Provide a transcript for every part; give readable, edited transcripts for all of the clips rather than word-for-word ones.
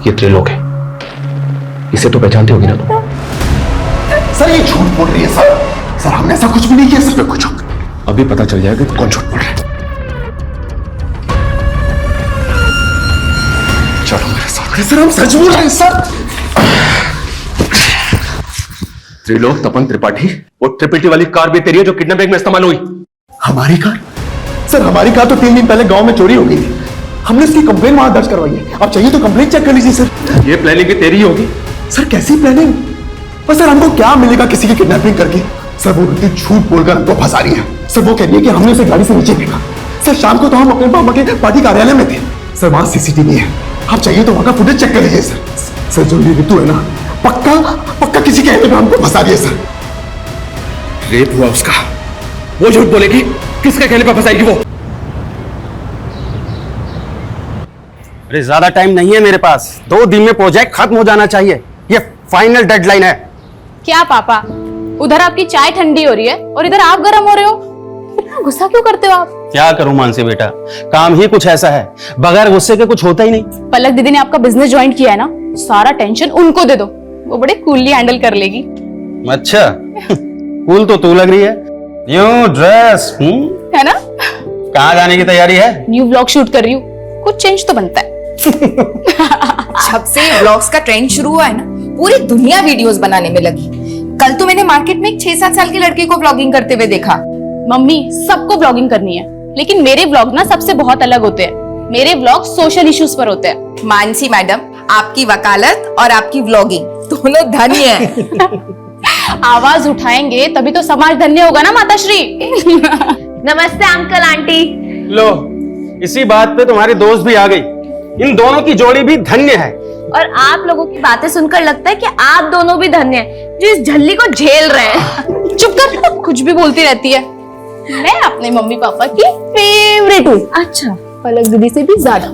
ये त्रिलोक है, इसे तो पहचानते होगी ना तुम? सर ये झूठ बोल रही है सर। सर हमने ऐसा कुछ भी नहीं किया सर। कुछ अभी पता चल जाएगा कि कौन झूठ बोल रहा है। चलो मेरे साथ। सर हम सच बोल रहे हैं सर। त्रिलोक तपन त्रिपाठी, वो ट्रिपल टी वाली कार भी तेरी है जो किडनैपिंग में इस्तेमाल हुई? हमारी कार? सर हमारी कार तो 3 दिन पहले गांव में चोरी हो गई थी। हमने इसकी कंप्लेन वहां दर्ज करवाई है। आप चाहिए तो कंप्लेन चेक कर लीजिए सर। ये प्लानिंग भी तेरी होगी? सर कैसी प्लानिंग? पर सर हमको क्या मिलेगा किसी की किडनैपिंग करके? सर वो व्यक्ति झूठ बोलकर हमको फंसा रही है। सर वो कह रही है कि हमने उसे गाड़ी से नीचे फेंका। सर शाम को तो हम अपने पापा के पार्टी कार्यालय में थे। सर वहां सीसीटीवी है, आप चाहिए तो वहां का फुटेज चेक कर लीजिए सर। सर जो ये ऋतु है ना, पक्का पक्का किसी कहने पे हमको फंसा रही है सर। रेप हुआ उसका, वो झूठ बोलेगी? किसके कहने पर फंसाएगी वो? अरे ज्यादा टाइम नहीं है मेरे पास, 2 दिन में प्रोजेक्ट खत्म हो जाना चाहिए, ये फाइनल डेडलाइन है। क्या पापा, उधर आपकी चाय ठंडी हो रही है और इधर आप गर्म हो रहे हो? इतना गुस्सा क्यों करते हो आप? क्या करूं मानसी बेटा, काम ही कुछ ऐसा है, बगैर गुस्से के कुछ होता ही नहीं। पलक दीदी ने आपका बिजनेस ज्वाइन किया है ना, सारा टेंशन उनको दे दो, वो बड़े कूलली हैंडल कर लेगी। अच्छा कूल तो तू लग रही है, न्यू ड्रेस है ना? कहाँ जाने की तैयारी है? न्यू व्लॉग शूट कर रही हूँ, कुछ चेंज तो बनता है। जब से व्लॉग्स का ट्रेंड शुरू हुआ है ना, पूरी दुनिया वीडियोस बनाने में लगी। कल तो मैंने मार्केट में एक 6-7 साल के लड़के को व्लॉगिंग करते हुए देखा। मम्मी सबको व्लॉगिंग करनी है, लेकिन मेरे व्लॉग ना सबसे बहुत अलग होते हैं। मेरे व्लॉग सोशल इश्यूज पर होते हैं। मानसी मैडम, आपकी वकालत और आपकी व्लॉगिंग दोनों धन्य है। आवाज उठाएंगे तभी तो समाज धन्य होगा ना माताश्री। नमस्ते अंकल आंटी। लो इसी बात पे तुम्हारी दोस्त भी आ गई, इन दोनों की जोड़ी भी धन्य है। और आप लोगों की बातें सुनकर लगता है कि आप दोनों भी धन्य हैं जो इस झल्ली को झेल रहे हैं। चुप कर, कुछ भी बोलती रहती है। मैं अपने मम्मी पापा की फेवरेट हूँ। अच्छा, पलक दीदी से भी ज्यादा।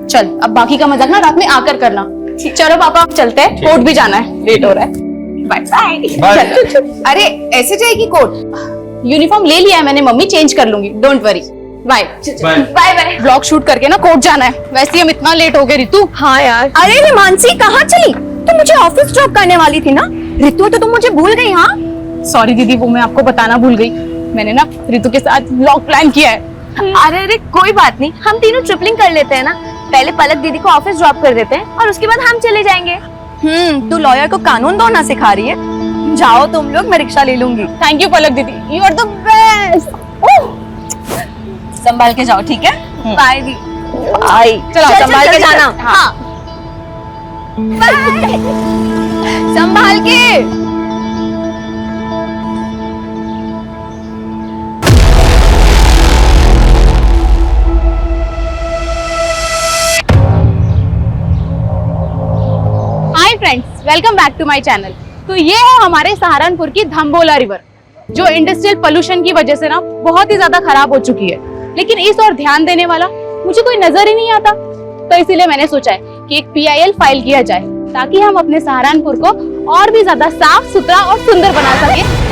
चल अब बाकी का मजाक ना रात में आकर करना। चलो पापा हम चलते हैं, कोर्ट भी जाना है, लेट हो रहा है। Bye bye. अरे ऐसे जाएगी कोर्ट? यूनिफॉर्म ले लिया है मैंने मम्मी, चेंज कर लूंगी, don't worry. Bye bye bye. Vlog shoot करके ना कोर्ट जाना है, वैसे ही हम इतना लेट हो गए रितु। हाँ यार। अरे मानसी कहाँ चली? तुम मुझे ऑफिस ड्रॉप करने वाली थी ना? रितु तो तुम मुझे भूल गई। हाँ सॉरी दीदी, वो मैं आपको बताना भूल गई। मैंने ना रितु के साथ व्लॉग प्लान किया है। अरे अरे कोई बात नहीं, हम तीनों ट्रिपलिंग कर लेते हैं ना। पहले पलक दीदी को ऑफिस ड्रॉप कर देते हैं और उसके बाद हम चले जाएंगे। तू लॉयर को कानून दौड़ना सिखा रही है। जाओ तुम लोग, मैं रिक्शा ले लूंगी। थैंक यू पलक दीदी, यू आर द बेस्ट। संभाल के जाओ, ठीक है? बाय दी। बाय। चलो संभाल के जाना। हाँ। संभाल के। Hi friends, welcome back to my channel. तो ये है हमारे सहारनपुर की धम्बोला रिवर, जो इंडस्ट्रियल पोल्यूशन की वजह से ना बहुत ही ज्यादा खराब हो चुकी है, लेकिन इस और ध्यान देने वाला मुझे कोई नजर ही नहीं आता। तो इसीलिए मैंने सोचा है कि एक PIL फाइल किया जाए, ताकि हम अपने सहारनपुर को और भी ज्यादा साफ सुथरा और सुंदर बना सके।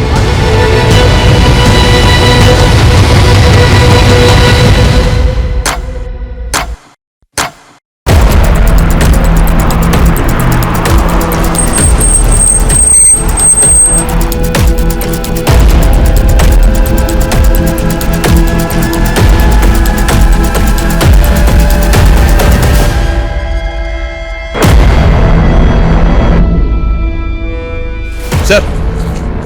सर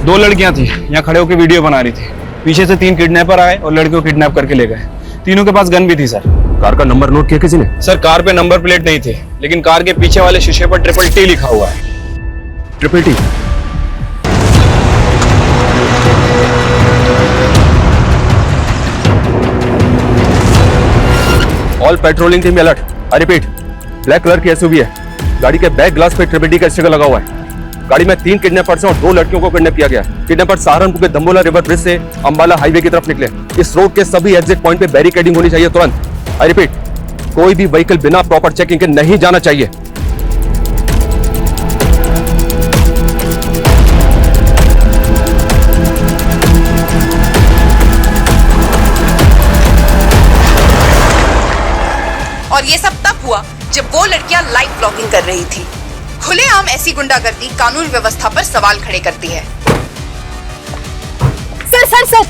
2 लड़कियां थी, यहाँ खड़े होकर वीडियो बना रही थी। पीछे से 3 किडनैपर आए और लड़के को किडनैप करके ले गए। तीनों के पास गन भी थी सर। कार का नंबर नोट किया किसी ने? सर कार पे नंबर प्लेट नहीं थे, लेकिन कार के पीछे वाले शीशे पर ट्रिपल टी लिखा हुआ है। Triple T? All patrolling team alert. I repeat, black colour की एसयूवी है, गाड़ी के बैक ग्लास पे ट्रिपल टी का स्टिकर लगा हुआ है। गाड़ी में 3 किडनैपर्स और 2 लड़कियों को किडनैप किया गया। किडनैपर सहारनपुर के धम्बोला रिवर ब्रिज से अंबाला हाईवे की तरफ निकले। इस रोड के सभी एग्जिट पॉइंट पे बैरिकेडिंग होनी चाहिए तुरंत। आई रिपीट, कोई भी व्हीकल बिना प्रॉपर चेकिंग के नहीं जाना चाहिए। और ये सब तब हुआ जब वो लड़कियां लाइव ब्लॉगिंग कर रही थी। खुलेआम ऐसी गुंडागर्दी कानून व्यवस्था पर सवाल खड़े करती है। Sir sir sir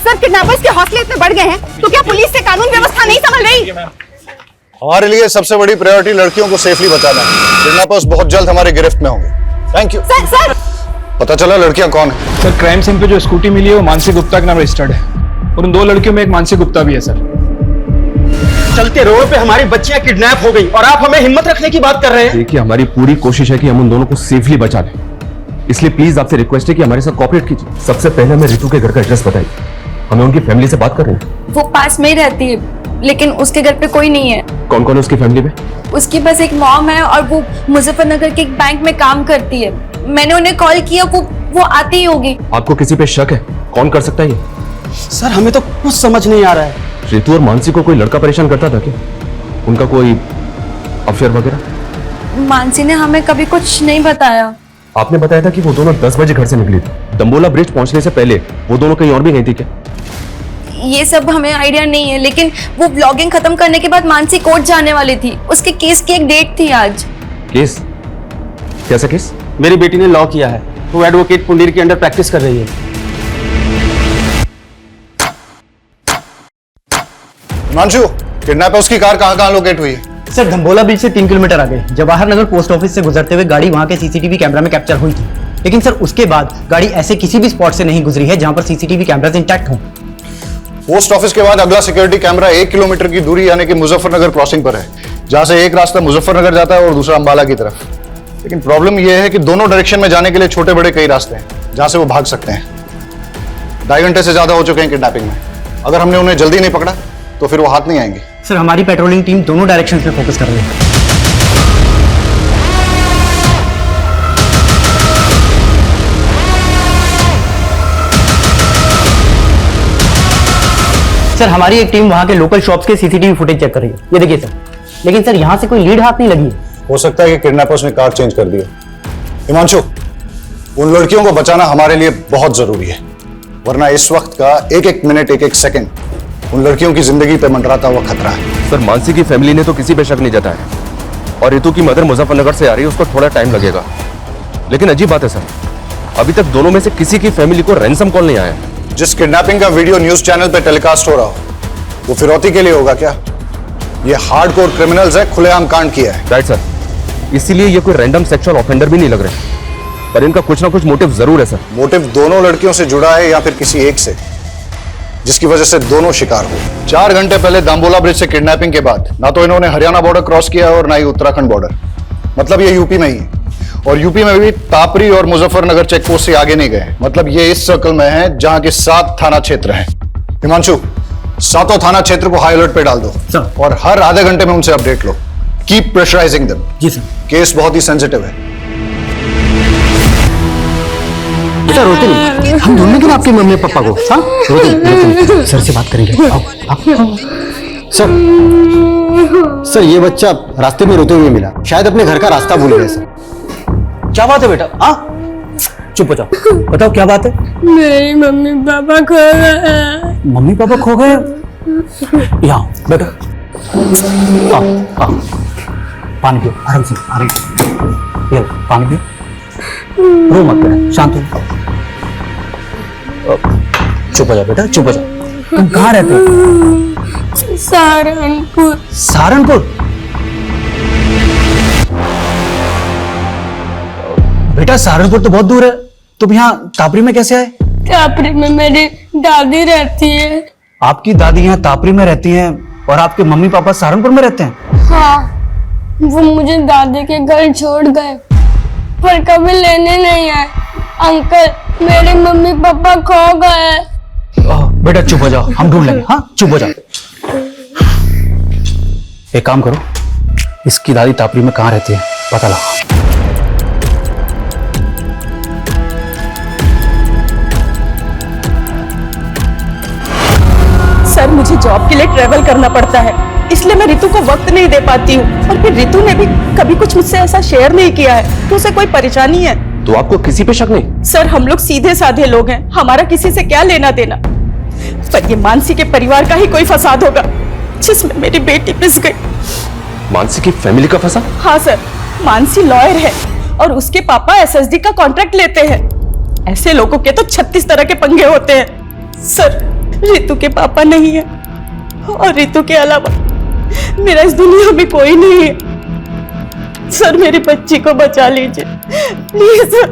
sir kidnappers के हौसले इतने बढ़ गए हैं तो क्या पुलिस से कानून व्यवस्था नहीं संभल रही? हमारे लिए सबसे बड़ी प्रायोरिटी लड़कियों को सेफली बचाना है। किडनैपर्स बहुत जल्द हमारी गिरफ्त में होंगे। Thank you. सर सर पता चला लड़कियां कौन है? सर क्राइम सीन पे जो स्कूटी मिली है वो मानसी गुप्ता के नाम रजिस्टर्ड है और उन 2 लड़कियों में एक मानसी गुप्ता भी है सर। चलते रोड पे हमारी बच्चियां किडनैप हो गई और आप हमें हिम्मत रखने की बात कर रहे हैं। देखिए हमारी पूरी कोशिश है कि हम उन दोनों को सेफली बचा लें, इसलिए प्लीज आपसे रिक्वेस्ट है कि हमारे साथ कोऑपरेट कीजिए। सबसे पहले हमें रितु के घर का एड्रेस बताइए, हमें उनकी फैमिली से बात कर रहे हैं। वो पास में ही रहती है लेकिन उसके घर पे कोई नहीं है। कौन कौन है उसकी फैमिली में? उसके पास एक मॉम है और वो मुजफ्फरनगर के एक बैंक में काम करती है। मैंने उन्हें कॉल किया, वो आती ही होगी। आपको किसी पे शक है? कौन कर सकता है ये? सर हमें तो कुछ समझ नहीं आ रहा है। रितु और मानसी को कोई लड़का परेशान करता था क्या? उनका कोई अफेयर वगैरह? मानसी ने हमें कभी कुछ नहीं बताया। आपने बताया था कि वो दोनों 10 बजे घर से निकली थी। दंबोला ब्रिज पहुंचने से पहले वो दोनों कहीं और भी गई थी क्या? ये सब हमें आइडिया नहीं है, लेकिन वो व्लॉगिंग खत्म करने के बाद मानसी कोर्ट जाने वाली थी। उसके केस की एक डेट थी आज। केस? कैसा केस? मेरी बेटी ने लॉ किया है, वो एडवोकेट पुंडीर के अंडर प्रैक्टिस कर रही है। हिमांशु, किडनैपर्स की कार कहाँ लोकेट हुई है? सर धम्बोला ब्रिज से 3 किलोमीटर आगे जवाहर नगर पोस्ट ऑफिस से गुजरते हुए गाड़ी वहां के सीसीटीवी कैमरा में कैप्चर हुई थी, लेकिन सर उसके बाद गाड़ी ऐसे किसी भी स्पॉट से नहीं गुजरी है जहां पर सीसीटीवी कैमरास इंटैक्ट हों। पोस्ट ऑफिस के बाद अगला सिक्योरिटी कैमरा 1 किलोमीटर की दूरी यानी कि मुजफ्फरनगर क्रॉसिंग पर है, जहां से एक रास्ता मुजफ्फरनगर जाता है और दूसरा अंबाला की तरफ। लेकिन प्रॉब्लम यह है कि दोनों डायरेक्शन में जाने के लिए छोटे बड़े कई रास्ते हैं जहां से वो भाग सकते हैं। 2.5 घंटे से ज्यादा हो चुके हैं किडनैपिंग में। अगर हमने उन्हें जल्दी नहीं पकड़ा तो फिर वो हाथ नहीं आएंगे। सर हमारी पेट्रोलिंग टीम दोनों डायरेक्शंस में फोकस कर रही है। सर हमारी एक टीम वहां के लोकल शॉप्स के सीसीटीवी फुटेज चेक कर रही है। ये देखिए सर, लेकिन सर यहां से कोई लीड हाथ नहीं लगी है। हो सकता है कि किडनैपर्स ने कार चेंज कर दी है। हिमांशु, उन लड़कियों को बचाना हमारे लिए बहुत जरूरी है, वरना इस वक्त का एक मिनट एक सेकंड उन लड़कियों की जिंदगी पे मंडराता हुआ खतरा है। सर मानसी की फैमिली ने तो किसी पे शक नहीं जताया और रितु की मदर मुजफ्फरनगर से आ रही है, उसको थोड़ा टाइम लगेगा। लेकिन अजीब बात है सर, अभी तक दोनों में से किसी की फैमिली को रैंसम कॉल नहीं आया। जिस किडनैपिंग का वीडियो न्यूज चैनल पे टेलीकास्ट हो रहा हो वो फिरौती के लिए होगा क्या? ये हार्डकोर क्रिमिनल्स है, खुलेआम कांड किया है। राइट सर, इसीलिए ये कोई रैंडम सेक्सुअल ऑफेंडर भी नहीं लग रहे, पर इनका कुछ ना कुछ मोटिव जरूर है सर। मोटिव दोनों लड़कियों से जुड़ा है या फिर किसी एक से, जिसकी वजह से दोनों शिकार हो। 4 घंटे पहले दाम्बोला ब्रिज से किडनैपिंग के बाद ना तो इन्होंने हरियाणा बॉर्डर क्रॉस किया और ना ही उत्तराखंड बॉर्डर, मतलब ये यूपी में ही है। और यूपी में भी तापरी और मुजफ्फरनगर चेकपोस्ट से आगे नहीं गए, मतलब ये इस सर्कल में है जहां के 7 थाना क्षेत्र हैं। हिमांशु, 7 थाना क्षेत्र को हाई अलर्ट पे डाल दो सर। और हर आधे घंटे में उनसे अपडेट लो। Keep pressurising them. जी सर। केस बहुत ही सेंसिटिव है। बेटा रोते नहीं, हम ढूंढने के लिए आपके मम्मी पापा को। हाँ रोते नहीं। सर से बात करेंगे। आओ, आओ। सर ये बच्चा रास्ते में रोते हुए मिला, शायद अपने घर का रास्ता भूल गया। सर क्या बात है बेटा? चुप हो जाओ, बताओ क्या बात है? मेरी मम्मी पापा खो गए। मम्मी पापा खो गए? यहाँ बेटा, आओ, पानी पियो आराम से, आराम से। ये पानी पियो, रो मत बेटा, शांत हो। चुप हो जाओ बेटा, चुप हो जाओ। तुम कहाँ रहते हो? सहारनपुर। सहारनपुर? बेटा सहारनपुर तो बहुत दूर है, तुम यहाँ तापरी में कैसे आए? तापरी में मेरी दादी रहती है। आपकी दादी यहाँ तापरी में रहती हैं और आपके मम्मी पापा सहारनपुर में रहते हैं? हाँ, वो मुझे दादी के घर छोड़ गए पर कभी लेने नहीं आए। अंकल मेरे मम्मी पापा खो गए। बेटा चुप हो जाओ, हम ढूंढ लेंगे। हाँ चुप हो जाओ। एक काम करो, इसकी दादी तापरी में कहाँ रहती है पता लगाओ। सर मुझे जॉब के लिए ट्रेवल करना पड़ता है, इसलिए मैं रितु को वक्त नहीं दे पाती हूँ। और फिर रितु ने भी कभी कुछ मुझसे ऐसा शेयर नहीं किया है, तो उसे कोई परेशानी है? तो आपको किसी पे शक नहीं? सर हम लोग सीधे साधे लोग हैं, हमारा किसी से क्या लेना देना। पर ये मानसी के परिवार का ही कोई फसाद होगा जिसमें मेरी बेटी पिस गई। मानसी की फैमिली का फंसा? हाँ सर, मानसी लॉयर है और उसके पापा एसएसडी का कॉन्ट्रैक्ट लेते हैं। ऐसे लोगों के तो 36 तरह के पंगे होते हैं। सर, रितु के पापा नहीं है और रितु के अलावा मेरा इस दुनिया में कोई नहीं है। सर, मेरी बच्ची को बचा लीजिए प्लीज सर,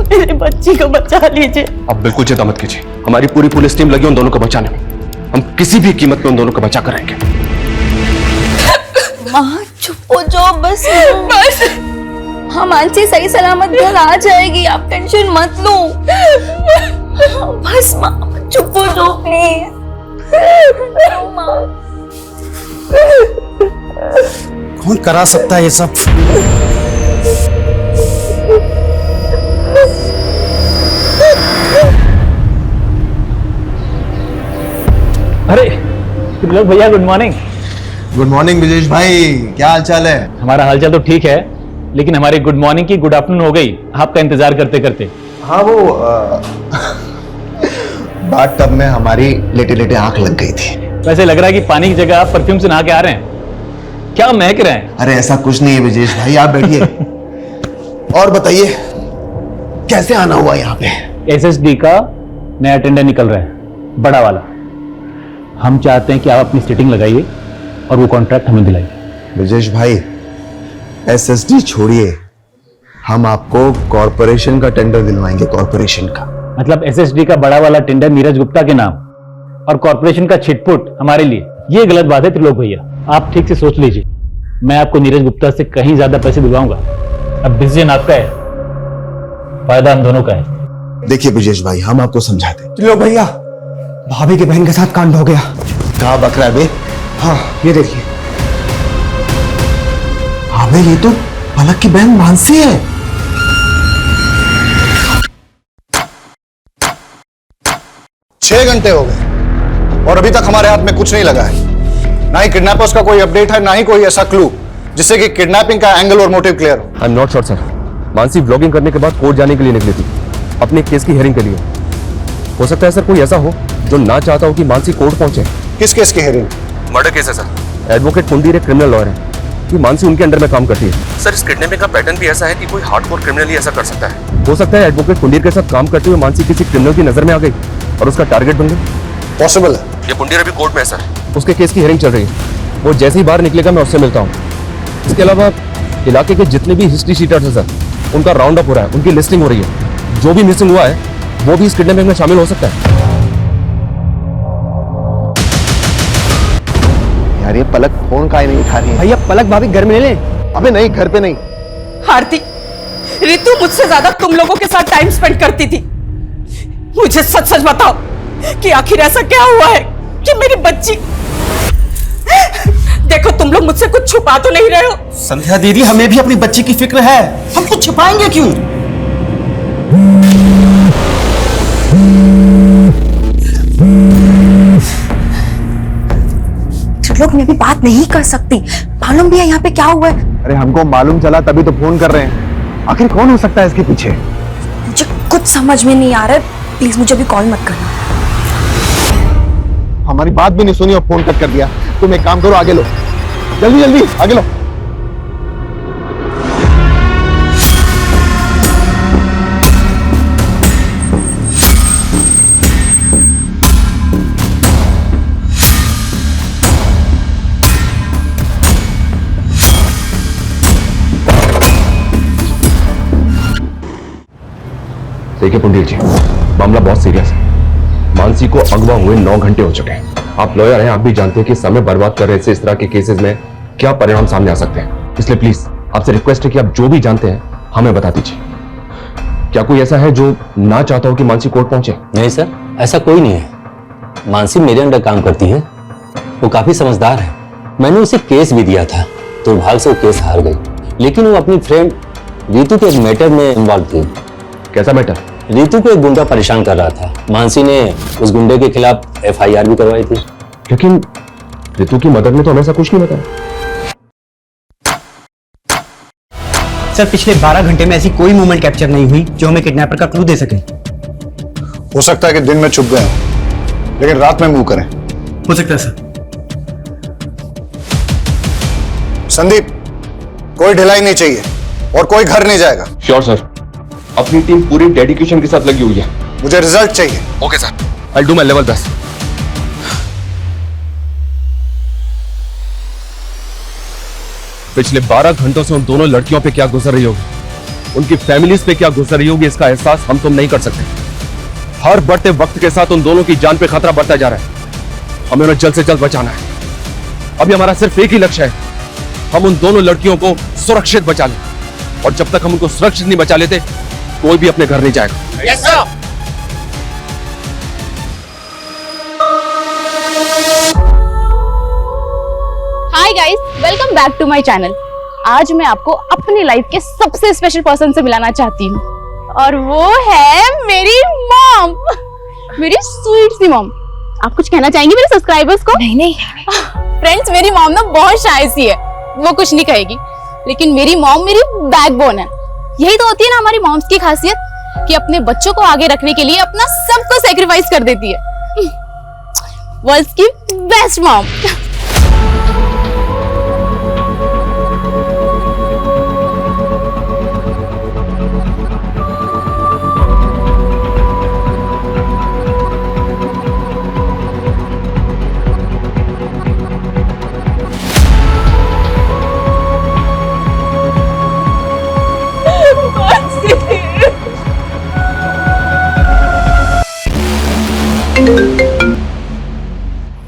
मेरी बच्ची को बचा लीजिए। आप बिल्कुल चिंता मत कीजिए, हमारी पूरी पुलिस टीम लगी उन दोनों को बचाने में। हम किसी भी कीमत पे उन दोनों को बचा कर रहेंगे। माँ चुप हो जाओ बस। हाँ, मानसी सही सलामत घर आ जाएगी, आप टेंशन मत लो। बस माँ चुप हो जाओ प्लीज। कौन करा सकता है ये सब? अरे लोग भैया, good morning. Good morning Vijesh भाई, क्या हाल चाल है? हमारा हालचाल तो ठीक है, लेकिन हमारी गुड मॉर्निंग की गुड आफ्टरनून हो गई आपका इंतजार करते करते। हाँ, वो बाथ टब में हमारी लेटे लेटे आंख लग गई थी। वैसे लग रहा है कि पानी की जगह आप परफ्यूम से नहा के आ रहे हैं। क्या महक रहे हैं? अरे ऐसा कुछ नहीं है विजेश भाई, आप बैठिए। और बताइए कैसे आना हुआ यहाँ पे? एसएसडी का नया टेंडर निकल रहा है, बड़ा वाला। हम चाहते हैं कि आप अपनी सेटिंग लगाइए और वो कॉन्ट्रैक्ट हमें दिलाइए। विजेश भाई, एसएसडी छोड़िए, हम आपको कॉर्पोरेशन का टेंडर दिलवाएंगे, कॉर्पोरेशन का। मतलब एसएसडी का बड़ा वाला टेंडर नीरज गुप्ता के नाम और कॉर्पोरेशन का छिटपुट हमारे लिए, ये गलत बात है त्रिलोक भैया। आप ठीक से सोच लीजिए, मैं आपको नीरज गुप्ता से कहीं ज्यादा पैसे दिलवाऊंगा। अब डिसीजन आपका है, फायदा हम दोनों का है। देखिए विजेश भाई, हम आपको समझाते हैं। त्रिलोक भैया, भाभी के बहन के साथ कांड हो गया। कहाँ बक रहा है बे? हाँ, ये देखिए। हाँ बे, ये तो पलक की बहन मानसी है। छह घंटे हो गए और अभी तक हमारे हाथ में कुछ नहीं लगा है। ना ही किडनैपर्स का कोई अपडेट है, ना ही कोई ऐसा क्लू जिससे कि किडनैपिंग का एंगल और मोटिव क्लियर हो। I am not sure sir. Mansi vlogging करने के बाद कोर्ट जाने के लिए निकली थी, अपने केस की हियरिंग के लिए। हो सकता है सर कोई ऐसा हो जो ना चाहता हो कि मानसी कोर्ट पहुंचे। किस केस की हियरिंग? मर्डर केस है सर। एडवोकेट कुंडीर एक क्रिमिनल लॉयर है कि मानसी उनके अंडर में काम करती है। सर, इस किडनैपिंग का पैटर्न भी ऐसा है कि कोई हार्डकोर क्रिमिनल ही ऐसा कर सकता है। हो सकता है एडवोकेट कुंडीर के साथ काम करते हुए मानसी किसी क्रिमिनल की नजर में आ गई और उसका टारगेट बन गई। पॉसिबल है। ये कुंडीर अभी कोर्ट में है सर, उसके केस की हियरिंग चल रही है। वो जैसे ही बाहर निकलेगा मैं उससे मिलता हूँ। इसके अलावा इलाके के जितने भी हिस्ट्री शीटर्स हैं सर, उनका राउंड अप हो रहा है, उनकी लिस्टिंग हो रही है। जो भी मिसिंग हुआ है वो भी इस किडनैपिंग में शामिल हो सकता है। यार, ये पलक फोन काहे नहीं उठा रही है? भैया, पलक भाभी घर में ले ले। अबे नहीं, घर पे नहीं। आरती, रितु मुझसे ज्यादा तुम लोगों के साथ टाइम स्पेंड करती थी। मुझे सच सच बताओ कि आखिर ऐसा क्या हुआ है कि मेरी बच्ची। देखो, तुम लोग मुझसे कुछ छुपा तो नहीं रहे हो? संध्या दीदी, हमें भी अपनी बच्ची की फिक्र है, हम कुछ छुपाएंगे क्यों? लोग मैं भी बात नहीं कर सकती, मालूम भी है यहाँ पे क्या हुआ है। अरे हमको मालूम चला तभी तो फोन कर रहे हैं। आखिर कौन हो सकता है इसके पीछे? मुझे कुछ समझ में नहीं आ रहा है, प्लीज मुझे अभी कॉल मत करना। हमारी बात भी नहीं सुनी और फोन कट कर दिया। तुम एक काम करो, आगे लो, जल्दी जल्दी आगे लो। देखिए पुंडीर जी, मामला बहुत सीरियस है। मानसी को अगवा हुए 9 घंटे हो चुके हैं। आप लॉयर हैं, आप भी जानते हैं कि समय बर्बाद कर रहे से इस तरह के केसेस में क्या परिणाम सामने आ सकते हैं। इसलिए प्लीज आपसे रिक्वेस्ट है कि आप जो भी जानते हैं हमें बता दीजिए। क्या कोई ऐसा है जो ना चाहता हो कि मानसी कोर्ट पहुंचे? नहीं सर, ऐसा कोई नहीं है। मानसी मेरे अंडर काम करती है, वो काफी समझदार है। मैंने उसे केस भी दिया था, दुर्भाग्य से वो केस हार गई। लेकिन वो अपनी फ्रेंड रितु के एक मैटर में इन्वॉल्व थी। कैसा मैटर? रितु को एक गुंडा परेशान कर रहा था। मानसी ने उस गुंडे के खिलाफ FIR भी करवाई थी। लेकिन रितु की मदर ने तो हमें ऐसा कुछ नहीं बताया। सर, पिछले 12 घंटे में ऐसी कोई मूवमेंट कैप्चर नहीं हुई जो हमें किडनैपर का क्लू दे सके। हो सकता है कि दिन में छुप गए हों, लेकिन रात में मूव करें। हो सकता है सर। संदीप, कोई ढिलाई नहीं चाहिए और कोई घर नहीं जाएगा। श्योर सर, अपनी टीम पूरी डेडिकेशन के साथ लगी हुई है। मुझे रिजल्ट चाहिए। Okay sir, I do my level best. पिछले 12 घंटों से उन दोनों लड़कियों पे क्या गुजर रही होगी, उनकी फैमिलीज पे क्या गुजर रही होगी, इसका एहसास हम तुम नहीं कर सकते। हर बढ़ते वक्त के साथ उन दोनों की जान पे खतरा बढ़ता जा रहा है। हमें उन्हें जल्द से जल्द बचाना है। अभी हमारा सिर्फ एक ही लक्ष्य है, हम उन दोनों लड़कियों को सुरक्षित बचा लें। और जब तक हम उनको सुरक्षित नहीं बचा लेते, कोई भी अपने घर नहीं जाएगा। Yes sir. Hi guys, welcome back to my channel. आज मैं आपको अपनी लाइफ के सबसे स्पेशल पर्सन से मिलाना चाहती हूँ, और वो है मेरी मॉम, मेरी स्वीट सी मॉम। आप कुछ कहना चाहेंगी मेरे सब्सक्राइबर्स को? नहीं फ्रेंड्स, मेरी मॉम ना बहुत शाय सी है, वो कुछ नहीं कहेगी, लेकिन मेरी मॉम मेरी बैकबोन है। यही तो होती है ना हमारी मॉम्स की खासियत, कि अपने बच्चों को आगे रखने के लिए अपना सब कुछ सैक्रिफाइस कर देती है। वर्ल्ड्स की बेस्ट मॉम।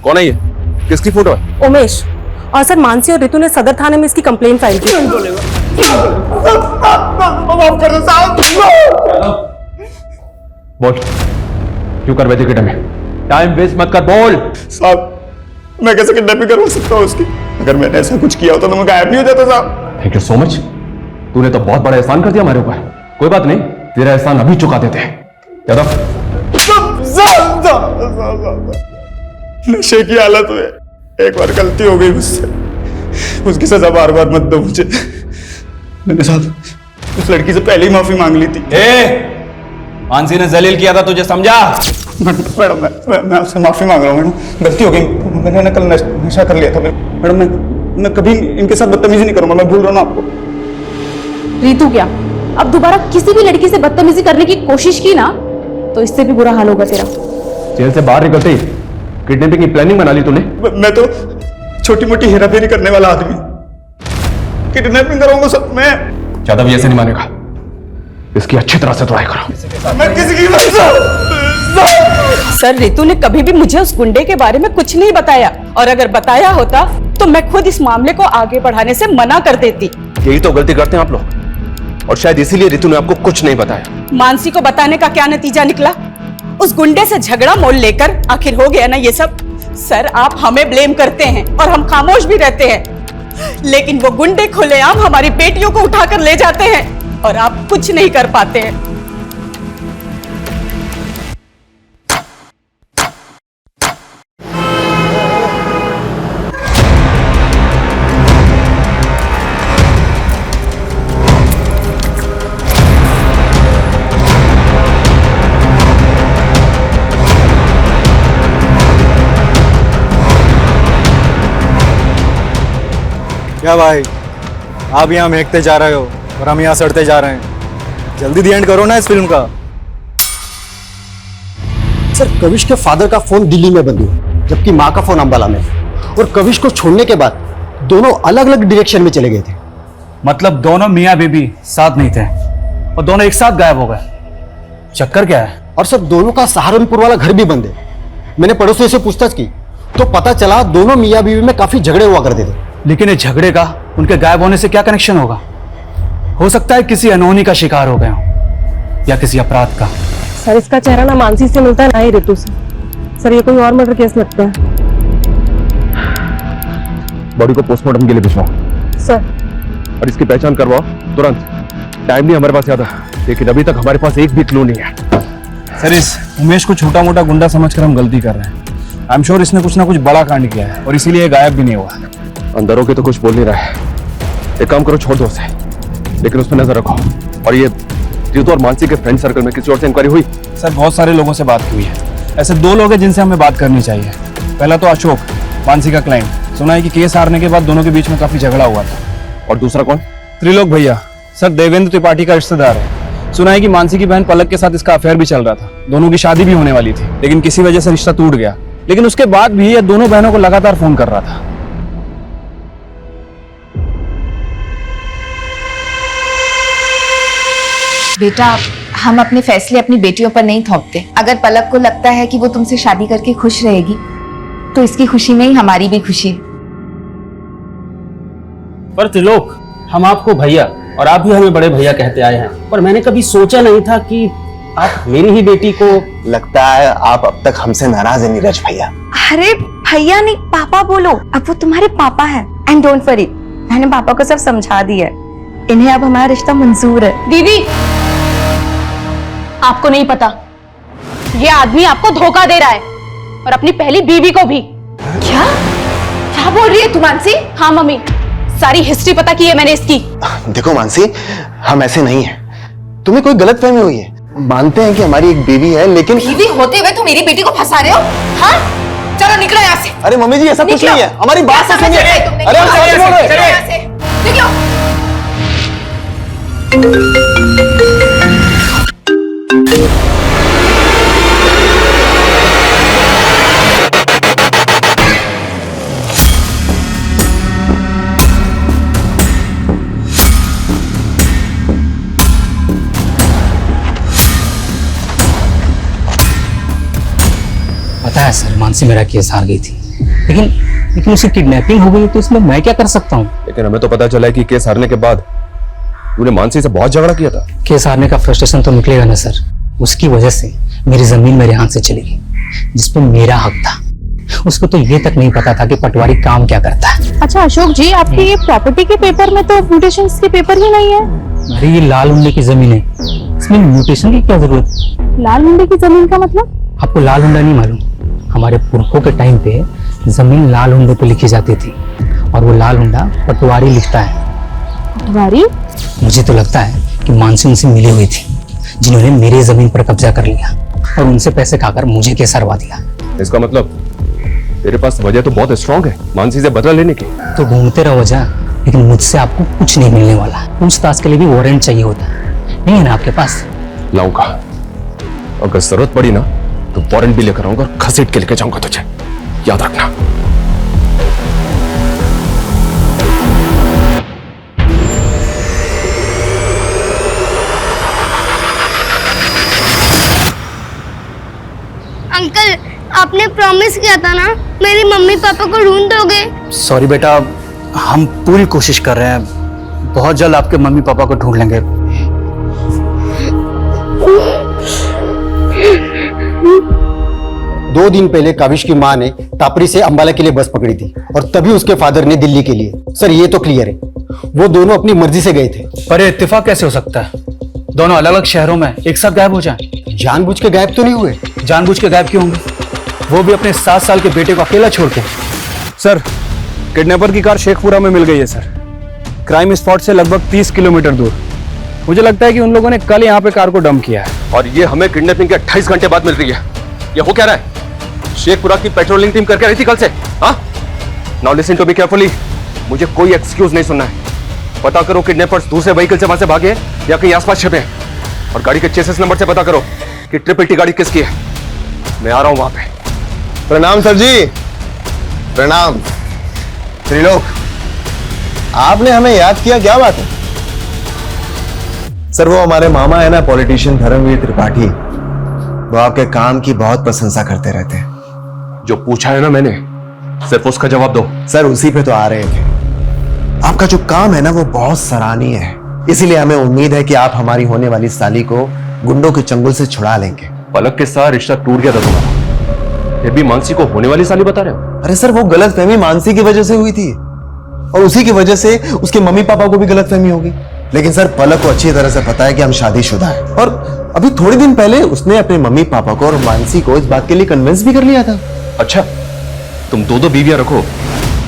कौन है ये? किसकी फोटो है? उमेश। और सर, मानसी और रितु ने सदर थाने में इसकी कंप्लेंट फाइल की। बोल, क्यों कर बैठे किडनैप में? टाइम वेस्ट मत कर, बोल। साहब, मैं कैसे किडनैपिंग करवा सकता हूँ उसकी? अगर मैंने ऐसा कुछ किया होता तो मैं गायब नहीं हो जाता साहब। थैंक यू सो मच, तूने तो बहुत बड़ा एहसान कर दिया हमारे ऊपर। कोई बात नहीं, तेरा एहसान अभी चुका देते हैं। यादव, नशे की हालत में एक बार गलती हो गई मुझसे, उसकी सजा बार बार मत दो मुझे। मैंने साहब उस लड़की से पहले ही माफी मांग ली थी। मानसी ने जलील किया था, तुझे समझा? मैडम, मैं आपसे माफी मांग रहा हूँ मैडम, गलती हो गई। मैंने ना कल नशा कर लिया था मैडम। मैं कभी इनके साथ बदतमीजी नहीं करूंगा, मैं भूल रहा हूँ ना आपको। रीतू, क्या अब दोबारा किसी भी लड़की से बदतमीजी करने की कोशिश की ना, तो इससे भी बुरा हाल होगा तेरा। जेल से बाहर निकलते ही किडनैपिंग की प्लानिंग बना ली तूने? मैं तो छोटी मोटी हेराफेरी करने वाला आदमी, किडनैपिंग कराऊंगा सब मैं। यादव ऐसे नहीं मानेगा, इसकी अच्छी तरह से तोड़ाई करो। मैं किसी की सर, रितु ने कभी भी मुझे उस गुंडे के बारे में कुछ नहीं बताया, और अगर बताया होता तो मैं खुद इस मामले को आगे बढ़ाने से मना कर देती। यही तो गलती करते हैं आप लोग, और शायद इसीलिए रितु ने आपको कुछ नहीं बताया। मानसी को बताने का क्या नतीजा निकला? उस गुंडे से झगड़ा मोल लेकर आखिर हो गया ना ये सब। सर, आप हमें ब्लेम करते हैं और हम खामोश भी रहते हैं, लेकिन वो गुंडे खुलेआम हमारी बेटियों को उठाकर ले जाते हैं और आप कुछ नहीं कर पाते हैं। क्या भाई, आप यहाँ महकते जा रहे हो और हम यहाँ सड़ते जा रहे हैं। जल्दी दी एंड करो ना इस फिल्म का। सर, कविश के फादर का फोन दिल्ली में बंद हुआ, जबकि माँ का फोन अंबाला में। और कविश को छोड़ने के बाद दोनों अलग अलग डायरेक्शन में चले गए थे। मतलब दोनों मियाँ बीबी साथ नहीं थे और दोनों एक साथ गायब हो गए? चक्कर क्या है? और सर, दोनों का सहारनपुर वाला घर भी बंद है। मैंने पड़ोसियों से पूछताछ की तो पता चला दोनों मियाँ बीवी में काफी झगड़े हुआ करते थे। लेकिन इस झगड़े का उनके गायब होने से क्या कनेक्शन होगा? हो सकता है किसी अनहोनी का शिकार हो गए हो या किसी अपराध का। सर, इसका चेहरा ना मानसी से मिलता है ना ही रितु से। सर, ये कोई और मर्डर केस लगता है। बॉडी को पोस्टमार्टम के लिए भिजवाओ सर। और इसकी पहचान करवाओ तुरंत। टाइम नहीं हमारे पास ज्यादा, लेकिन अभी तक हमारे पास एक भी क्लू नहीं है। सर, इस उमेश को छोटा मोटा गुंडा समझकर हम गलती कर रहे हैं। आई एम श्योर इसने कुछ ना कुछ बड़ा कांड किया है और इसीलिए गायब भी नहीं हुआ। अंदर होके तो कुछ बोल नहीं रहा है। एक काम करो, छोड़ दो उसे, लेकिन उस पर नजर रखो। और ये रितु और मानसी के फ्रेंड सर्कल में किसी और से इंक्वायरी हुई? सर, बहुत सारे लोगों से बात हुई है। ऐसे 2 लोग हैं जिनसे हमें बात करनी चाहिए। पहला तो अशोक, मानसी का क्लाइंट, सुना है कि केस हारने के बाद दोनों के बीच में काफी झगड़ा हुआ था। और दूसरा कौन? त्रिलोक भैया, सर देवेंद्र त्रिपाठी का रिश्तेदार है। सुना है कि मानसी की बहन पलक के साथ इसका अफेयर भी चल रहा था। दोनों की शादी भी होने वाली थी, लेकिन किसी वजह से रिश्ता टूट गया। लेकिन उसके बाद भी ये दोनों बहनों को लगातार फोन कर रहा था। बेटा, हम अपने फैसले अपनी बेटियों पर नहीं थोपते। अगर पलक को लगता है कि वो तुमसे शादी करके खुश रहेगी, तो इसकी खुशी में ही हमारी भी खुशी है। पर त्रिलोक, हम आपको भैया और आप भी हमें बड़े भैया कहते आए हैं, पर मैंने कभी सोचा नहीं था कि आप मेरी ही बेटी को। लगता है आप अब तक हमसे नाराज है नीरज भैया। अरे भैया नहीं, पापा बोलो। अब वो तुम्हारे पापा हैं। एंड डोंट वरी, मैंने पापा को सब समझा दिया है। इन्हें अब हमारा रिश्ता मंजूर है। दीदी, आपको नहीं पता, ये आदमी आपको धोखा दे रहा है, और अपनी पहली बीवी को भी। क्या क्या बोल रही है तू मानसी? हाँ मम्मी, सारी हिस्ट्री पता की है मैंने इसकी। देखो मानसी, हम ऐसे नहीं हैं। तुम्हें कोई गलतफहमी हुई है। मानते हैं कि हमारी एक बीवी है, लेकिन बीवी होते हुए तुम मेरी बेटी को फंसा रहे हो? हाँ, चलो निकलो यहाँ से। अरे मम्मी जी, ऐसा कुछ नहीं है। हमारी बात तो सुनिए। अरे हम सच बोल रहे हैं। निकलो। पता है सर, मानसी मेरा केस हार गई थी, लेकिन उसकी किडनैपिंग हो गई, तो इसमें मैं क्या कर सकता हूँ? लेकिन हमें तो पता चला है कि केस हारने के बाद तूने मानसी से बहुत झगड़ा किया था। केस हारने का फ्रस्ट्रेशन तो निकलेगा ना सर। उसकी वजह से मेरी जमीन मेरे हाथ से चली गई, जिसपे मेरा हक था। उसको तो ये तक नहीं पता था कि पटवारी काम क्या करता है। अच्छा अशोक जी, आपकी ये प्रॉपर्टी के पेपर में तो म्यूटेशंस के पेपर ही नहीं है। अरे ये लाल हुंडे की जमीन है, इसमें म्यूटेशन की क्या जरूरत? लाल हुंडे की जमीन का मतलब? आपको लाल हुंडा नहीं मालूम? हमारे पुरखों के टाइम पे जमीन लाल हुंडे पे लिखी जाती थी, और वो लाल हुंडा पटवारी लिखता है। पटवारी? मुझे तो लगता है कि मानसी उनसे मिली हुई थी, जिन्होंने मेरी जमीन पर कब्जा कर लिया और उनसे पैसे खाकर मुझे केस हरवा दिया। इसका मतलब तेरे पास वजह तो बहुत स्ट्रांग है मानसी से बदला लेने की। तो घूमते रहो वजह, लेकिन मुझसे आपको कुछ नहीं मिलने वाला। पूछताछ के लिए भी वारंट चाहिए होता है, नहीं है ना आपके पास? लाऊंगा, अगर जरूरत पड़ी ना तो वारंट भी लेकर आऊंगा और घसीट के लेके जाऊंगा तुझे, याद रखना। अंकल, आपने प्रॉमिस किया था ना, मेरी मम्मी पापा को ढूंढ दोगे? सॉरी बेटा, हम पूरी कोशिश कर रहे हैं। बहुत जल्द आपके मम्मी पापा को ढूंढ लेंगे। दो दिन पहले काविश की मां ने टापरी से अंबाला के लिए बस पकड़ी थी, और तभी उसके फादर ने दिल्ली के लिए। सर ये तो क्लियर है, वो दोनों अपनी मर्जी से गए थे। पर ये इत्तेफाक कैसे हो सकता है? दोनों अलग अलग शहरों में एक साथ गायब हो जाएं। जानबूझ के गायब तो नहीं हुए। जानबूझ के गायब क्यों होंगे? वो भी अपने 7 साल के बेटे को अकेला छोड़ के। सर, किडनैपर की कार शेखपुरा में मिल गई है सर, क्राइम स्पॉट से लगभग 30 किलोमीटर दूर। मुझे लगता है कि उन लोगों ने कल यहाँ पे कार को डंप किया है। और ये हमें किडनैपिंग के 28 घंटे बाद मिल रही है। ये हो क्या रहा है? शेखपुरा की पेट्रोलिंग टीम करके रही थी कल से। हाँ, now listen to me carefully. मुझे कोई एक्सक्यूज नहीं सुनना है। पता करो किडनैपर्स दूसरे व्हीकल से वहां से भागे या कहीं आसपास छिपे, और गाड़ी के चेसिस नंबर से पता करो कि ट्रिपल टी गाड़ी किसकी है। मैं आ रहा हूं वहां पे। प्रणाम सर जी। प्रणाम। त्रिलोक, आपने हमें याद किया, क्या बात है? सर, वो हमारे मामा है ना, पॉलिटिशियन धर्मवीर त्रिपाठी, वो आपके काम की बहुत प्रशंसा करते रहते हैं। जो पूछा है ना मैंने, सिर्फ उसका जवाब दो। सर, उसी पे तो आ रहे थे। आपका जो काम है ना, वो बहुत सराहनीय है, इसीलिए हमें उम्मीद है कि आप हमारी होने वाली साली को गुंडों के चंगुल से छुड़ा लेंगे। पलक के साथ रिश्ता टूट गया था तुम्हारा, फिर भी मानसी को होने वाली साली बता रहे हो? अरे सर, वो गलतफहमी मानसी की वजह से हुई थी, और उसी की वजह से उसके मम्मी पापा को भी गलतफहमी होगी। लेकिन सर, पलक को अच्छी तरह से पता है कि हम शादीशुदा हैं, और अभी थोड़े दिन पहले उसने अपने मम्मी पापा को और मानसी को इस बात के लिए कन्विंस भी कर लिया था। अच्छा, तुम दो बीवियां रखो,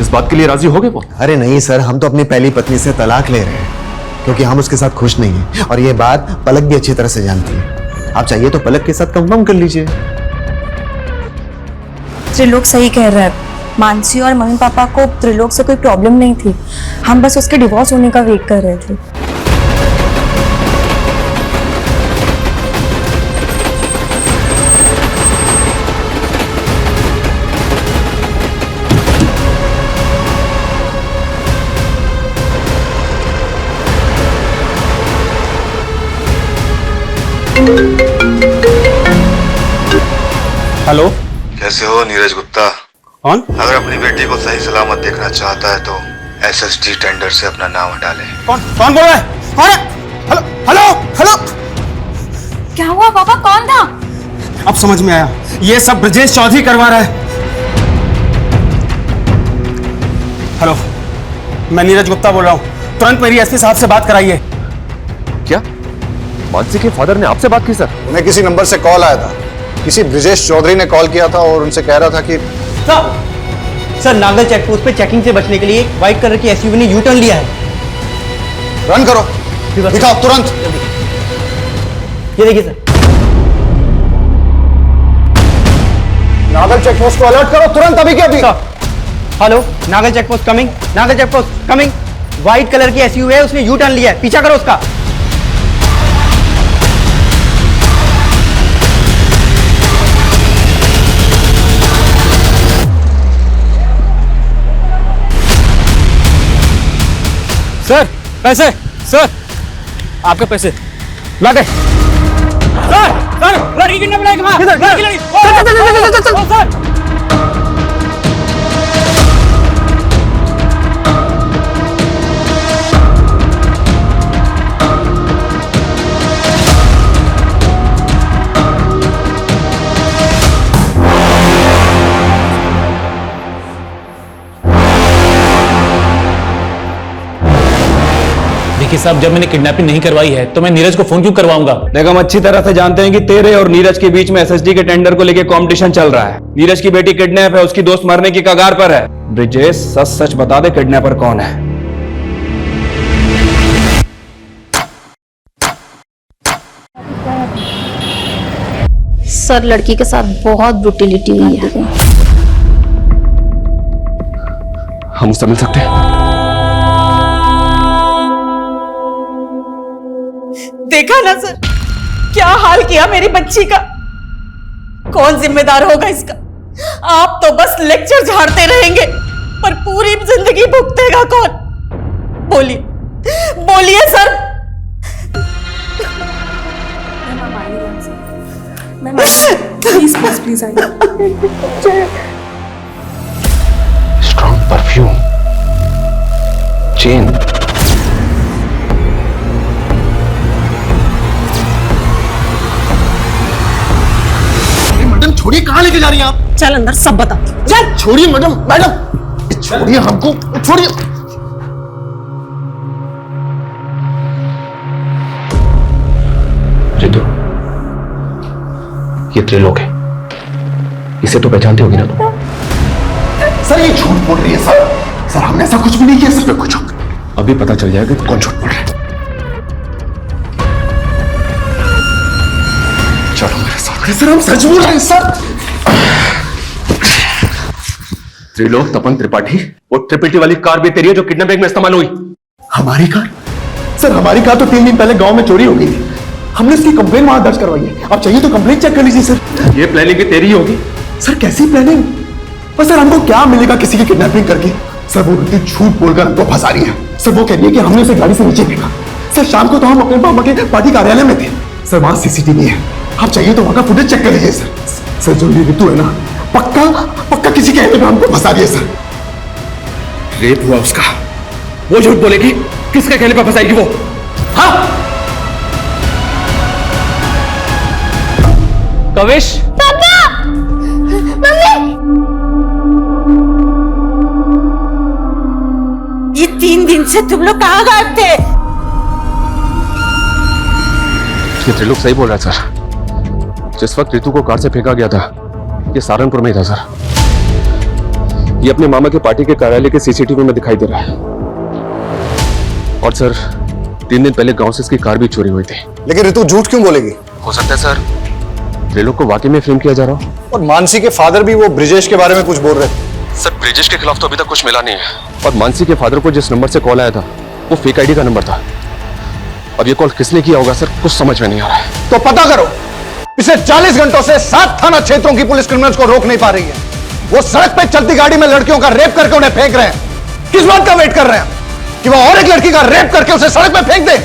इस बात के लिए राजी हो गए वो? अरे नहीं सर, हम तो अपनी पहली पत्नी से तलाक ले रहे हैं, क्योंकि हम उसके साथ खुश नहीं हैं, और ये बात पलक भी अच्छी तरह से जानती है। आप चाहिए तो पलक के साथ कंफर्म कर लीजिए। त्रिलोक सही कह रहा है, मानसी और मम्मी पापा को त्रिलोक से कोई प्रॉब्लम नहीं थी, हम बस उसके डिवोर्स होने का वेट कर रहे थे। हेलो, कैसे हो नीरज गुप्ता? कौन? अगर अपनी बेटी को सही सलामत देखना चाहता है तो एसएसडी टेंडर से अपना नाम हटा ले। कौन बोल रहा है? हेलो हेलो हेलो, क्या हुआ पापा, कौन था? अब समझ में आया, ये सब ब्रजेश चौधरी करवा रहा है। हेलो, मैं नीरज गुप्ता बोल रहा हूँ, तुरंत मेरी एसपी साहब से बात कराइए। क्या मानसी के फादर ने आपसे बात की सर? उन्हें किसी नंबर से कॉल आया था, किसी ब्रजेश चौधरी ने कॉल किया था और उनसे कह रहा था कि सर नागल चेकपोस्ट पे चेकिंग से बचने के लिए एक व्हाइट कलर की एसयूवी ने यू टर्न लिया है। रन करो, दिखाओ तुरंत। ये देखिए सर। नागल चेकपोस्ट को अलर्ट करो तुरंत, अभी के अभी। Hello, Nagal checkpost coming, Nagal checkpost coming. White colour की एसयूवी है, उसने यू टर्न लिया है, पीछा करो उसका। सर पैसे, सर आपके पैसे ला दे। सर लड़की किडनैप लाइक मां, लड़की सर। देखिए साहब, जब मैंने किडनैपिंग नहीं करवाई है तो मैं नीरज को फोन क्यों करवाऊंगा? देख, हम अच्छी तरह से जानते हैं कि तेरे और नीरज के बीच में एसएसडी के टेंडर को लेकर कंपटीशन चल रहा है। नीरज की बेटी किडनैप है, उसकी दोस्त मरने की कगार पर है। ब्रिजेश, सच सच बता दे, किडनैपर कौन है? सर लड़की के साथ बहुत ब्रुटिलिटी हुई है। हम उससे मिल सकते हैं? देखा ना सर, क्या हाल किया मेरी बच्ची का। कौन जिम्मेदार होगा इसका? आप तो बस लेक्चर झाड़ते रहेंगे, पर पूरी जिंदगी भुगतेगा कौन? बोलिए बोलिए सर। प्लीज प्लीज प्लीज आइए। स्ट्रॉन्ग परफ्यूम, चेन, मैडम छोड़िए, कहाँ लेके जा रही हैं आप? चल अंदर सब बता। चल छोड़िए मैडम, मैडम छोड़िए हमको, छोड़िए। रितु, ये त्रिलोक है, इसे तो पहचानते होगी ना तुम? सर ये झूठ बोल रही है सर। सर हमने ऐसा कुछ भी नहीं किया सर। कुछ अभी पता चल जाएगा कि कौन झूठ बोल रहा है। चलो मेरे साथ। सर हम सच बोल रहे हैं सर। त्रिलोक तपन त्रिपाठी, वो ट्रिपल टी वाली कार भी तेरी है जो किडनैपिंग में इस्तेमाल हुई। हमारी कार? सर हमारी कार तो 3 दिन पहले गांव में चोरी हो गई थी, हमने इसकी कंप्लेन वहां दर्ज करवाई है। आप चाहिए तो कंप्लेन चेक कर लीजिए सर। ये प्लानिंग भी तेरी होगी? सर कैसी प्लानिंग? पर सर हमको क्या मिलेगा किसी की किडनैपिंग करके? सर वो इतनी झूठ बोलकर हमको फंसा रही है। सर वो कह रही है कि हमने उसे गाड़ी से नीचे फेंका। सर शाम को तो हम अपने पापा के पार्टी कार्यालय में थे। सर वहां सीसीटीवी है, आप चाहिए तो वहां का फुटेज चेक कर लीजिए सर। सर जो ये ऋतु है ना, पक्का पक्का किसी कहने पे हमको फंसा रही है सर। रेप हुआ उसका, वो झूठ बोलेगी? किसके कहने पर फंसाएगी वो? हाँ कविश, पापा, मम्मी, ये 3 दिन से तुम लोग कहाँ गायब थे? ये त्रिलोक सही बोल रहा है सर। जिस वक्त ऋतु को कार से फेंका गया था, ये सहारनपुर में ही था सर। ये अपने मामा के पार्टी के कार्यालय के सीसीटीवी में दिखाई दे रहा है। और सर 3 दिन पहले गांव से इसकी कार भी चोरी हुई थी। लेकिन ऋतु झूठ क्यों बोलेगी? हो सकता है सर त्रिलोक को वाकई में फ्रेम किया जा रहा हो। और मानसी के फादर भी वो ब्रिजेश के बारे में कुछ बोल रहे थे। सर ब्रिजेश के खिलाफ तो अभी तक कुछ मिला नहीं है, और मानसी के फादर को जिस नंबर से कॉल आया था वो फेक आईडी का नंबर था। अब ये कॉल किसने किया होगा सर, कुछ समझ में नहीं आ रहा है। तो पता करो। पिछले 40 घंटों से 7 थाना क्षेत्रों की पुलिस क्रिमिनल्स को रोक नहीं पा रही है। वो सड़क पे चलती गाड़ी में लड़कियों का रेप करके उन्हें फेंक रहे हैं। किस बात का वेट कर रहे हैं कि वो और एक लड़की का रेप करके उसे सड़क पे फेंक दे?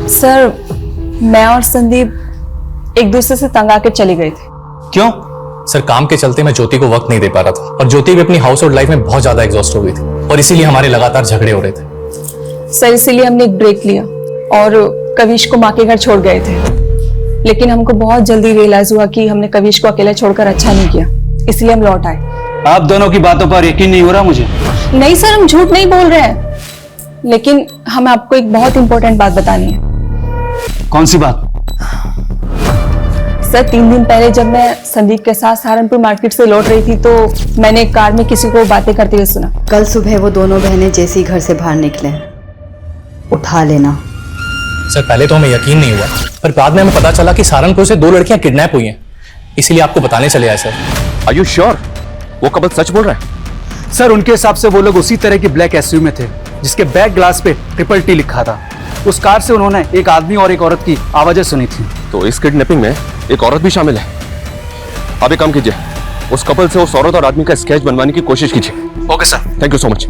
सर, मैं और संदीप एक दूसरे से तंग आके चले गए थे। क्यों? सर काम के चलते मैं ज्योति को वक्त नहीं दे पा रहा था, और ज्योति भी अपनी हाउस होल्ड लाइफ में बहुत ज्यादा एग्जॉस्ट हो गई थी, और इसीलिए हमारे लगातार झगड़े हो रहे थे। सर इसीलिए हमने एक ब्रेक लिया और कविश को माँ के घर छोड़ गए थे, लेकिन हमको बहुत जल्दी रियलाइज हुआ कि हमने कविश को अकेले छोड़कर अच्छा नहीं किया, इसलिए हम लौट आए। आप दोनों की बातों पर यकीन नहीं हो रहा मुझे। नहीं सर, हम झूठ नहीं बोल रहे हैं, लेकिन हमें आपको एक बहुत इंपॉर्टेंट बात बतानी है। कौन सी बात? सर 3 दिन पहले जब मैं संदीप के साथ सहारनपुर मार्केट से लौट रही थी तो मैंने एक कार में किसी को बातें करते हुए सुना। कल सुबह वो दोनों बहनें जैसे ही घर से बाहर निकले, उठा लेना। सर पहले तो हमें यकीन नहीं हुआ, पर बाद में हमें पता चला कि सहारनपुर से 2 लड़कियां किडनैप हुई हैं, इसीलिए आपको बताने चले आए। सर आर यू श्योर वो कपल सच बोल रहा है? सर उनके हिसाब से वो लोग उसी तरह की ब्लैक एसयूवी में थे जिसके बैक ग्लास पे TTT लिखा था। उस कार से उन्होंने एक आदमी और एक औरत की आवाजें सुनी थी। तो इस किडनैपिंग में एक औरत भी शामिल है। आप एक काम कीजिए, उस कपल से उस औरत और आदमी का स्केच बनवाने की कोशिश कीजिए। Okay sir, thank you so much.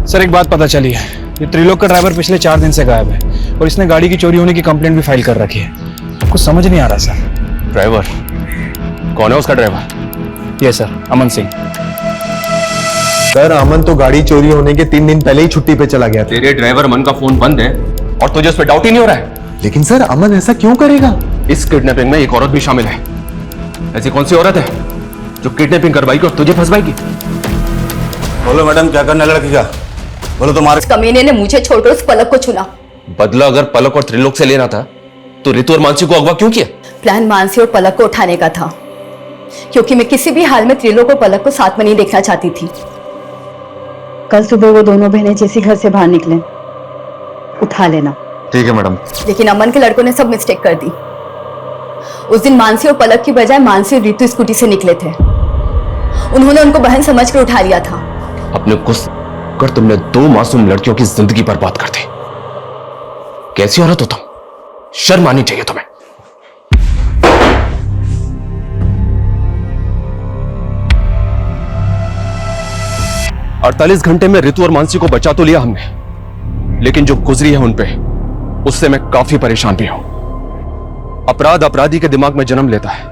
Sir एक बात पता चली है, ये त्रिलोक का ड्राइवर पिछले 4 दिन से गायब है, और इसने गाड़ी की चोरी होने की कंप्लेंट भी फाइल कर रखी है। कुछ समझ नहीं आ रहा सर। ड्राइवर कौन है? उसका ड्राइवर? ये सर अमन सिंह। सर अमन तो गाड़ी चोरी होने के 3 दिन पहले ही छुट्टी पे चला गया था। तेरे ड्राइवर अमन का फोन बंद है और तुझे उस पर डाउट ही नहीं हो रहा है? लेकिन सर अमन ऐसा क्यों करेगा? इस किडनैपिंग में एक औरत भी शामिल है। ऐसी कौन सी औरत है जो किडनैपिंग करवाएगी और तुझे फंसवाएगी? बोलो मैडम, क्या करना है लड़की का? बोलो। तुम्हारे कमीने ने मुझे छोड़कर उस पलक को चुना। बदला अगर पलक और त्रिलोक से लेना था तो रितु और मानसी को अगवा क्यों किया? प्लान मानसी और पलक को उठाने का था, क्योंकि मैं किसी भी हाल में त्रिलोक और पलक को साथ में नहीं देखना चाहती थी। कल सुबह वो दोनों बहनें जैसे घर से बाहर निकले, उठा लेना। ठीक है मैडम। लेकिन अमन के लड़कों ने सब मिस्टेक कर दी। उस दिन मानसी और पलक की बजाय मानसी और रितु स्कूटी से निकले थे। उन्होंने उनको बहन समझकर उठा लिया था। अपने गुस्से कर तुमने 2 मासूम लड़कियों की जिंदगी बर्बाद कर दी। कैसी औरत हो तुम? शर्म आनी चाहिए तुम्हें। अड़तालीस घंटे में रितु और मानसी को बचा तो लिया हमने, लेकिन जो गुजरी है उन पे, उससे मैं काफी परेशान भी हूं। अपराध अपराधी के दिमाग में जन्म लेता है।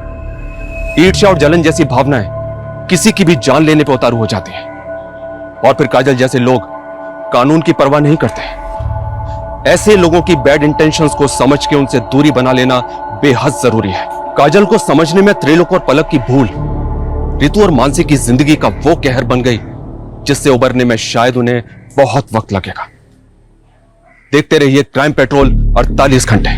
ईर्ष्या और जलन जैसी भावनाएं किसी की भी जान लेने पर उतारू हो जाती हैं, और फिर काजल जैसे लोग कानून की परवाह नहीं करते। ऐसे लोगों की बैड इंटेंशंस को समझ के उनसे दूरी बना लेना बेहद जरूरी है। काजल को समझने में त्रिलोक और पलक की भूल रितु और मानसी की जिंदगी का वो कहर बन गई जिससे उबरने में शायद उन्हें बहुत वक्त लगेगा। देखते रहिए क्राइम पेट्रोल 48 घंटे।